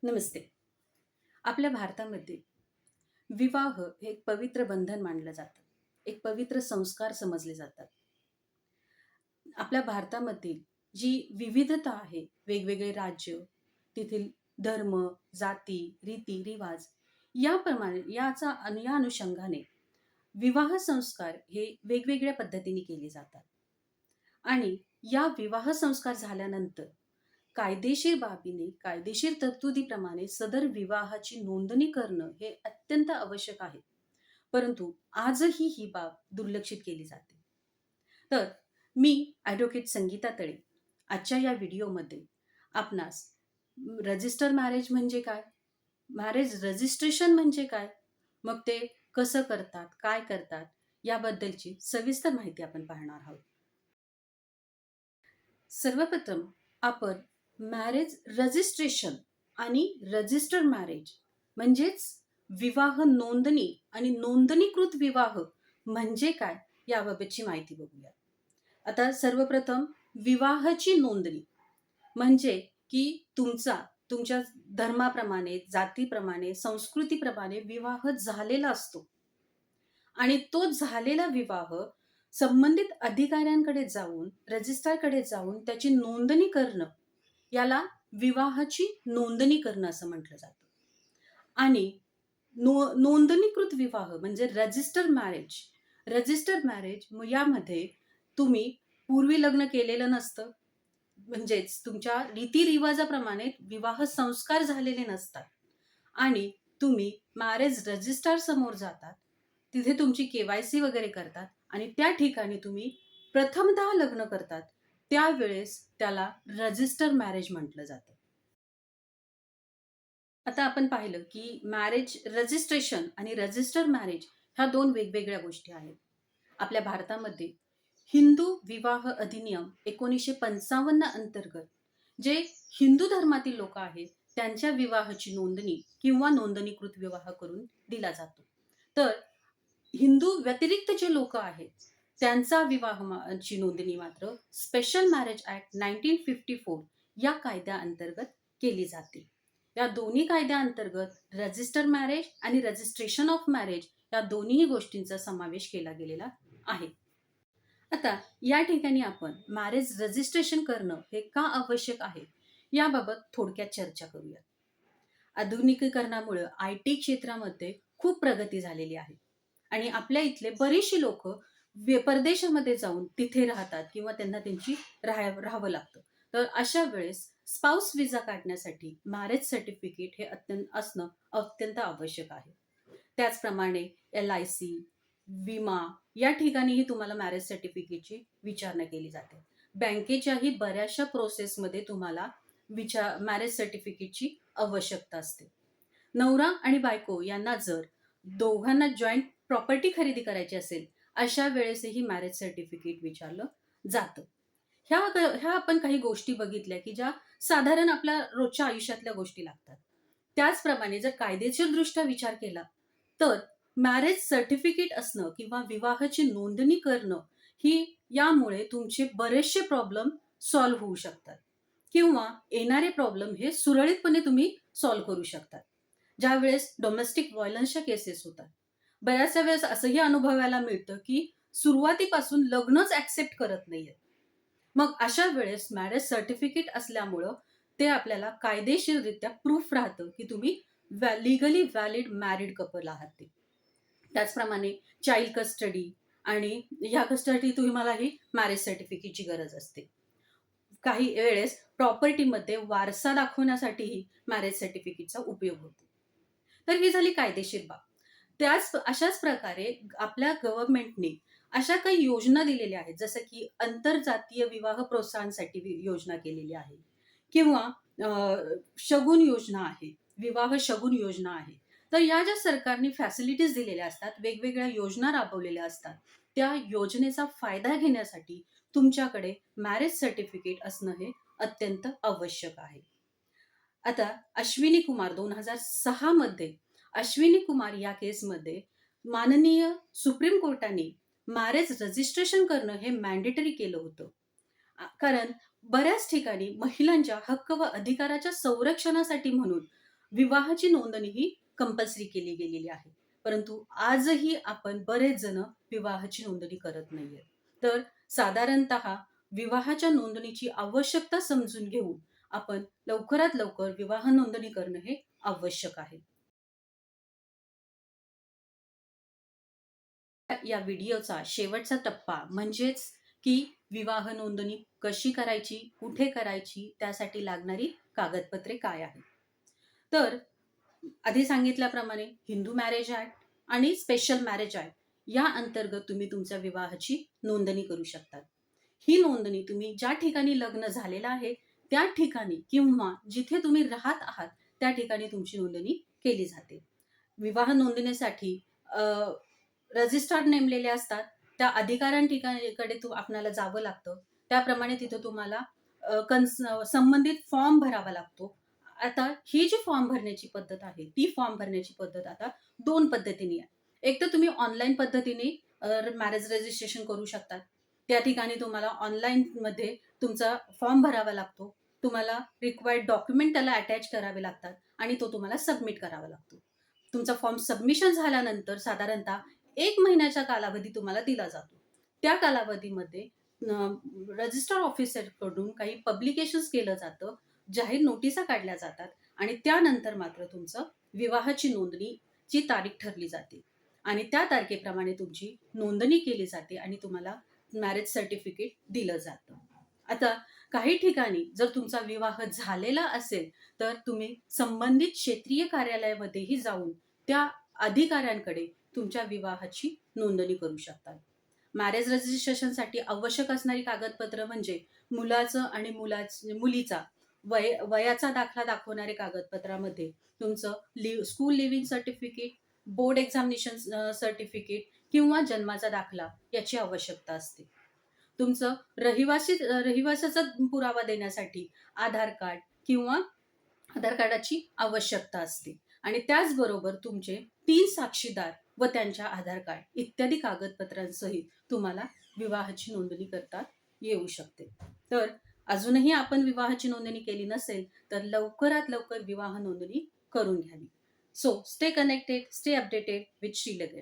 नमस्ते. आपल्या भारतामध्ये विवाह हे एक पवित्र बंधन मानलं जातं. एक पवित्र संस्कार समजले जातात. आपल्या भारतामधील जी विविधता आहे, वेगवेगळे राज्य, तेथील धर्म, जाती, रीती, रिवाज याप्रमाणे या अनुषंगाने विवाह संस्कार हे वेगवेगळ्या पद्धतीने केले जातात. आणि या विवाह संस्कार झाल्यानंतर कायदेशीर बाबीने, कायदेशीर तरतुदीप्रमाणे सदर विवाहाची नोंदणी करणं हे अत्यंत आवश्यक आहे. परंतु आजही ही बाब दुर्लक्षित केली जाते. तर मी ॲडव्होकेट संगीता तळे आजच्या या व्हिडिओमध्ये आपणास रजिस्टर मॅरेज म्हणजे काय? मॅरेज रजिस्ट्रेशन म्हणजे काय? मग ते कसं करतात? काय करतात? याबद्दलची सविस्तर माहिती आपण पाहणार आहोत. सर्वप्रथम आपण मॅरेज रजिस्ट्रेशन आणि रजिस्टर मॅरेज म्हणजेच विवाह नोंदणी आणि नोंदणीकृत विवाह म्हणजे काय याबाबतची माहिती बघूया. आता सर्वप्रथम विवाहाची नोंदणी म्हणजे की तुमच्या धर्माप्रमाणे, जातीप्रमाणे, संस्कृतीप्रमाणे विवाह झालेला असतो आणि तो झालेला विवाह संबंधित अधिकाऱ्यांकडे जाऊन, रजिस्ट्रारकडे जाऊन त्याची नोंदणी करणं, याला विवाहाची नोंदणी करणं असं म्हटलं जातं. आणि नोंदणीकृत विवाह म्हणजे रजिस्टर मॅरेज यामध्ये तुम्ही पूर्वी लग्न केलेलं नसतं. म्हणजेच तुमच्या रीतिरिवाजाप्रमाणे विवाह संस्कार झालेले नसतात आणि तुम्ही मॅरेज रजिस्ट्रार समोर जातात. तिथे तुमची के-वाय-सी वगैरे करतात आणि त्या ठिकाणी तुम्ही प्रथमतः लग्न करतात. त्यावेळेस त्याला रजिस्टर मॅरेज म्हटलं जातं. आता आपण पाहिलं की मॅरेज रजिस्ट्रेशन आणि रजिस्टर मॅरेज ह्या 2 वेगवेगळ्या गोष्टी आहेत. आपल्या भारतामध्ये हिंदू विवाह अधिनियम 1955 अंतर्गत जे हिंदू धर्मातील लोकं आहेत, त्यांच्या विवाहाची नोंदणी किंवा नोंदणीकृत विवाह करून दिला जातो. तर हिंदू व्यतिरिक्त जे लोकं आहेत, त्यांचा ची नोंदणी मात्र स्पेशल मॅरेज ॲक्ट 1954 या कायद्याअंतर्गत केली जाते. या दोन्ही कायद्याअंतर्गत रजिस्टर मॅरेज आणि रजिस्ट्रेशन ऑफ मॅरेज या दोन्ही गोष्टींचा समावेश केला गेलेला आहे. आता या ठिकाणी आपण मॅरेज रजिस्ट्रेशन करणं हे का आवश्यक आहे, याबाबत थोडक्यात चर्चा करूया. आधुनिकीकरणामुळे आय-टी क्षेत्रामध्ये खूप प्रगती झालेली आहे आणि आपल्या इथले बरेचशी लोकं परदेशामध्ये जाऊन तिथे राहतात किंवा त्यांना त्यांची राहावं लागतं. तर अशा वेळेस स्पाउस व्हिसा काढण्यासाठी मॅरेज सर्टिफिकेट हे असणं अत्यंत आवश्यक आहे. त्याचप्रमाणे एल-आय-सी, विमा या ठिकाणीही तुम्हाला मॅरेज सर्टिफिकेटची विचारणा केली जाते. बँकेच्याही बऱ्याचशा प्रोसेसमध्ये तुम्हाला मॅरेज सर्टिफिकेटची आवश्यकता असते. नवरा आणि बायको यांना जर दोघांना जॉइंट प्रॉपर्टी खरेदी करायची असेल, अशा वेळेसही मॅरेज सर्टिफिकेट विचारलं जातं. ह्या आपण काही गोष्टी बघितल्या, की ज्या साधारण आपल्या रोजच्या आयुष्यातल्या गोष्टी लागतात. त्याचप्रमाणे जर कायदेशीरदृष्ट्या विचार केला, तर मॅरेज सर्टिफिकेट असणं किंवा विवाहाची नोंदणी करणं ही यामुळे तुमचे बरेचसे प्रॉब्लेम सॉल्व्ह होऊ शकतात किंवा येणारे प्रॉब्लेम हे सुरळीतपणे तुम्ही सॉल्व्ह करू शकतात. ज्यावेळेस डोमेस्टिक व्हायलन्सच्या केसेस होतात, बऱ्याचशा वेळेस असंही अनुभवायला मिळतं, की सुरुवातीपासून लग्नच ॲक्सेप्ट करत नाहीयेत. मग अशा वेळेस मॅरेज सर्टिफिकेट असल्यामुळं ते आपल्याला कायदेशीररित्या प्रूफ राहतं, की तुम्ही लीगली व्हॅलिड मॅरिड कपल आहात ते. त्याचप्रमाणे चाइल्ड कस्टडी आणि ह्या कस्टडी तुम्हालाही मॅरेज सर्टिफिकेटची गरज असते. काही वेळेस प्रॉपर्टीमध्ये वारसा दाखवण्यासाठीही मॅरेज सर्टिफिकेटचा उपयोग होतो. तर ही झाली कायदेशीर बाब. अशाच प्रकारे आपल्या गव्हर्नमेंटने अशा काही योजना दिलेल्या आहेत, जसं की आंतरजातीय विवाह प्रोत्साहनासाठी योजना केलेली आहे किंवा शगुन योजना आहे, विवाह शगुन योजना आहे. तर या ज्या सरकारने फॅसिलिटीज दिलेल्या असतात, वेगवेगळ्या योजना राबवलेल्या असतात, त्या योजनेचा फायदा घेण्यासाठी तुमच्याकडे मॅरेज सर्टिफिकेट असणं हे अत्यंत आवश्यक आहे. आता अश्विनी कुमार 2006 मध्ये अश्विनी कुमार या केसमध्ये माननीय सुप्रीम कोर्टाने मॅरेज रजिस्ट्रेशन करणं हे मॅन्डेटरी केलं होतं. कारण बऱ्याच ठिकाणी महिलांच्या हक्क व अधिकाराच्या संरक्षणासाठी म्हणून विवाहाची नोंदणी ही कंपल्सरी केली गेलेली आहे. परंतु आजही आपण बरेच जण विवाहाची नोंदणी करत नाहीये. तर साधारणतः विवाहाच्या नोंदणीची आवश्यकता समजून घेऊन आपण लवकरात लवकर विवाह नोंदणी करणं हे आवश्यक आहे. या व्हिडिओचा शेवटचा टप्पा म्हणजेच की विवाह नोंदणी कशी करायची, कुठे करायची, त्यासाठी लागणारी कागदपत्रे काय आहेत. तर आधी सांगितल्याप्रमाणे हिंदू मॅरेज ॲक्ट आणि स्पेशल मॅरेज ॲक्ट या अंतर्गत तुम्ही तुमच्या विवाहाची नोंदणी करू शकता. ही नोंदणी तुम्ही ज्या ठिकाणी लग्न झालेलं आहे, त्या ठिकाणी किंवा जिथे तुम्ही राहत आहात, त्या ठिकाणी तुमची नोंदणी केली जाते. विवाह नोंदणीसाठी रजिस्ट्रार नेमलेले असतात. त्या अधिकाऱ्यांकडे आपणाला जावं लागतं. त्याप्रमाणे तिथं तुम्हाला संबंधित फॉर्म भरावा लागतो. आता ही जी फॉर्म भरण्याची पद्धत आहे, ती फॉर्म भरण्याची पद्धत आता 2 पद्धतीने आहे. एक तर तुम्ही ऑनलाईन पद्धतीने मॅरेज रजिस्ट्रेशन करू शकता. त्या ठिकाणी तुम्हाला ऑनलाईनमध्ये तुमचा फॉर्म भरावा लागतो. तुम्हाला रिक्वायर्ड डॉक्युमेंट त्याला अटॅच करावे लागतात आणि तो तुम्हाला सबमिट करावा लागतो. तुमचा फॉर्म सबमिशन झाल्यानंतर साधारणतः 1 महिन्याचा कालावधी तुम्हाला दिला जातो. त्या कालावधीमध्ये रजिस्टर ऑफिसरकडून काही पब्लिकेशन्स केलं जातं, जाहीर नोटिसा काढल्या जातात आणि त्यानंतर मात्र तुमचं विवाहाची नोंदणीची तारीख ठरली जाते आणि त्या तारखेप्रमाणे तुमची नोंदणी केली जाते आणि तुम्हाला मॅरेज सर्टिफिकेट दिलं जातं. आता काही ठिकाणी जर तुमचा विवाह झालेला असेल, तर तुम्ही संबंधित क्षेत्रीय कार्यालयामध्येही जाऊन त्या अधिकाऱ्यांकडे तुमच्या विवाहाची नोंदणी करू शकता. मॅरेज रजिस्ट्रेशनसाठी आवश्यक असणारी कागदपत्र म्हणजे मुलाचं आणि मुलीचा वयाचा दाखला दाखवणारे कागदपत्रामध्ये तुमचं school living certificate, board examination certificate किंवा जन्माचा दाखला याची आवश्यकता असते. तुमचं रहिवासाचा पुरावा देण्यासाठी आधार कार्ड किंवा आधार कार्डाची आवश्यकता असते आणि त्याचबरोबर तुमचे 3 साक्षीदार व त्यांच्या आधार कार्ड इत्यादी कागदपत्रांसहित तुम्हाला विवाहाची नोंदणी करता येऊ शकते. तर अजूनही आपण विवाहाची नोंदणी केली नसेल, तर लवकरात लवकर विवाह नोंदणी करून घ्यावी. So stay connected, stay updated with श्रीलेख.